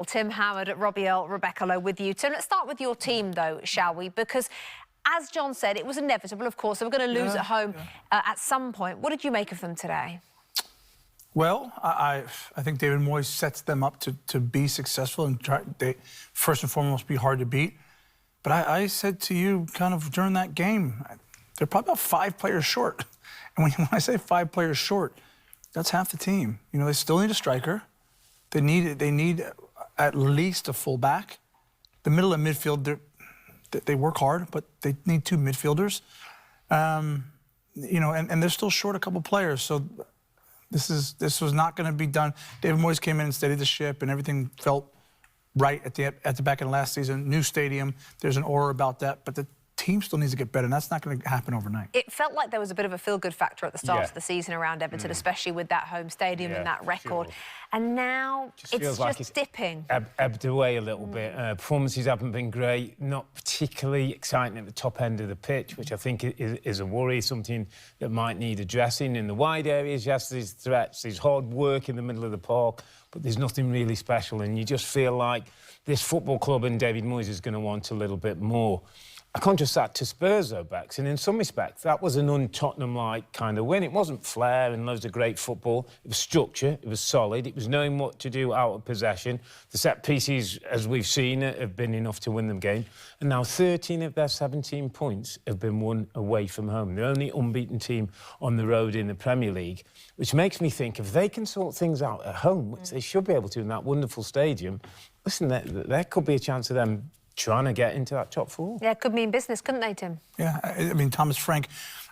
Well, Tim Howard, Robbie Earle, Rebecca Lowe with you. Tim, let's start with your team, though, shall we? Because, as John said, it was inevitable, of course. They were going to lose at home at some point. What did you make of them today? Well, I think David Moyes sets them up to be successful and first and foremost be hard to beat. But I said to you kind of during that game, they're probably about 5 players short. And when I say 5 players short, that's half the team. You know, they still need a striker. They need at least a fullback. The middle of midfield, they work hard, but they need 2 midfielders. You know, and they're still short a couple players. So this was not going to be done. David Moyes came in and steadied the ship, and everything felt right at the back end of last season. New stadium, there's an aura about that, but the team still needs to get better, and that's not going to happen overnight. It felt like there was a bit of a feel-good factor at the start of the season around Everton, especially with that home stadium and that record. And now it's just dipping. Ebbed away a little bit. Performances haven't been great, not particularly exciting at the top end of the pitch, which I think is a worry, something that might need addressing. In the wide areas, yes, there's threats, there's hard work in the middle of the park, but there's nothing really special, and you just feel like this football club and David Moyes is going to want a little bit more. I contrast that to Spurs, though, Bex, and in some respects, that was an un-Tottenham-like kind of win. It wasn't flair and loads of great football. It was structure, it was solid, it was knowing what to do out of possession. The set pieces, as we've seen, have been enough to win them game. And now 13 of their 17 points have been won away from home. The only unbeaten team on the road in the Premier League, which makes me think if they can sort things out at home, which they should be able to in that wonderful stadium, listen, there could be a chance of them trying to get into that top 4. Yeah, it could mean business, couldn't they, Tim? Yeah, I mean, Thomas Frank,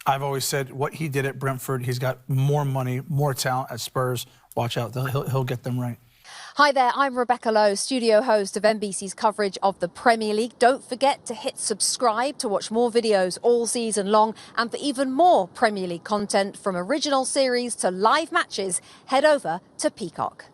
I've always said what he did at Brentford, he's got more money, more talent at Spurs. Watch out, he'll get them right. Hi there, I'm Rebecca Lowe, studio host of NBC's coverage of the Premier League. Don't forget to hit subscribe to watch more videos all season long, and for even more Premier League content from original series to live matches, head over to Peacock.